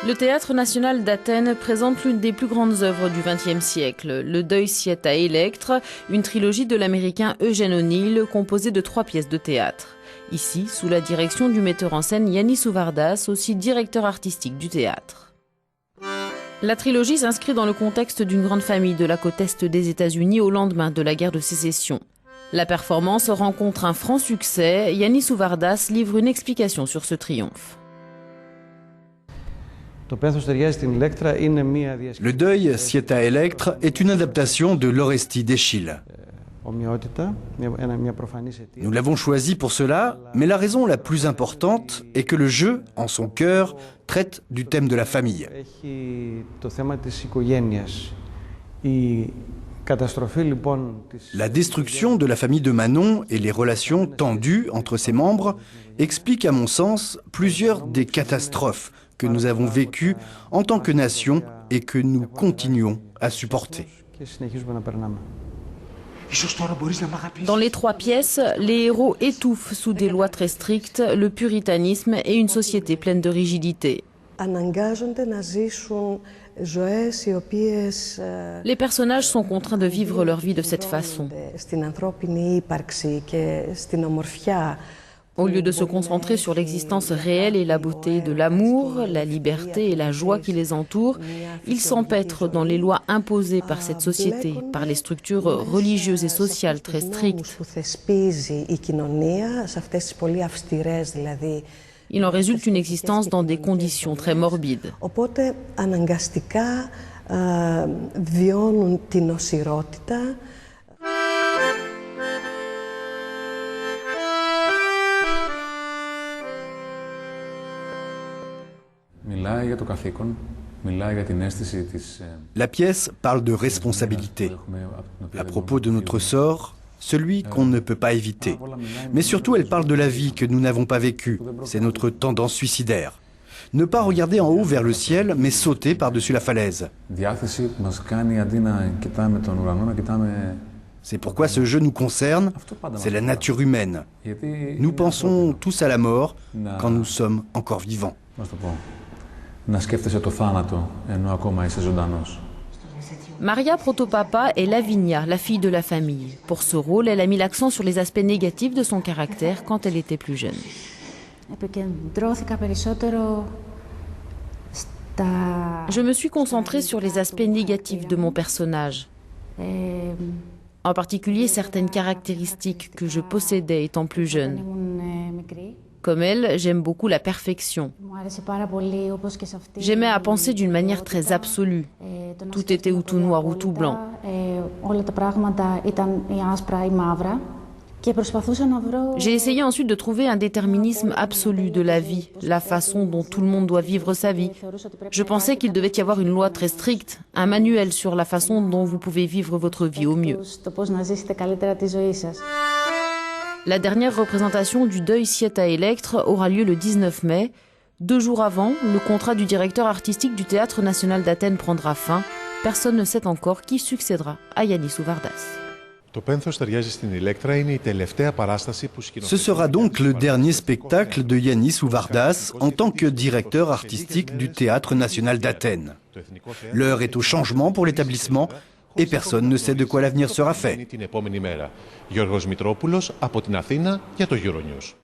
Le Théâtre national d'Athènes présente l'une des plus grandes œuvres du XXe siècle, Le Deuil sied à Électre, une trilogie de l'américain Eugene O'Neill composée de 3 pièces de théâtre. Ici, sous la direction du metteur en scène Yannis Ouvardas, aussi directeur artistique du théâtre. La trilogie s'inscrit dans le contexte d'une grande famille de la côte est des États-Unis au lendemain de la guerre de sécession. La performance rencontre un franc succès. Yannis Ouvardas livre une explication sur ce triomphe. Le Deuil sied à Électre est une adaptation de l'Orestie d'Échille. Nous l'avons choisi pour cela, mais la raison la plus importante est que le jeu, en son cœur, traite du thème de la famille. La destruction de la famille de Manon et les relations tendues entre ses membres expliquent à mon sens plusieurs des catastrophes que nous avons vécues en tant que nation et que nous continuons à supporter. Dans les 3 pièces, les héros étouffent sous des lois très strictes, le puritanisme et une société pleine de rigidité. Les personnages sont contraints de vivre leur vie de cette façon. Au lieu de se concentrer sur l'existence réelle et la beauté de l'amour, la liberté et la joie qui les entourent, ils s'empêtrent dans les lois imposées par cette société, par les structures religieuses et sociales très strictes. Il en résulte une existence dans des conditions très morbides. La pièce parle de responsabilité, à propos de notre sort, celui qu'on ne peut pas éviter. Mais surtout, elle parle de la vie que nous n'avons pas vécue, c'est notre tendance suicidaire. Ne pas regarder en haut vers le ciel, mais sauter par-dessus la falaise. C'est pourquoi ce jeu nous concerne, c'est la nature humaine. Nous pensons tous à la mort quand nous sommes encore vivants. Maria Protopapa est Lavinia, la fille de la famille. Pour ce rôle, elle a mis l'accent sur les aspects négatifs de son caractère quand elle était plus jeune. Je me suis concentrée sur les aspects négatifs de mon personnage. En particulier certaines caractéristiques que je possédais étant plus jeune. Comme elle, j'aime beaucoup la perfection. J'aimais à penser d'une manière très absolue. Tout était ou tout noir ou tout blanc. J'ai essayé ensuite de trouver un déterminisme absolu de la vie, la façon dont tout le monde doit vivre sa vie. Je pensais qu'il devait y avoir une loi très stricte, un manuel sur la façon dont vous pouvez vivre votre vie au mieux. La dernière représentation du Deuil sied à Électre aura lieu le 19 mai. 2 jours avant, le contrat du directeur artistique du Théâtre national d'Athènes prendra fin. Personne ne sait encore qui succédera à Yannis Ouvardas. Ce sera donc le dernier spectacle de Yannis Ouvardas en tant que directeur artistique du Théâtre national d'Athènes. L'heure est au changement pour l'établissement et personne ne sait de quoi l'avenir sera fait.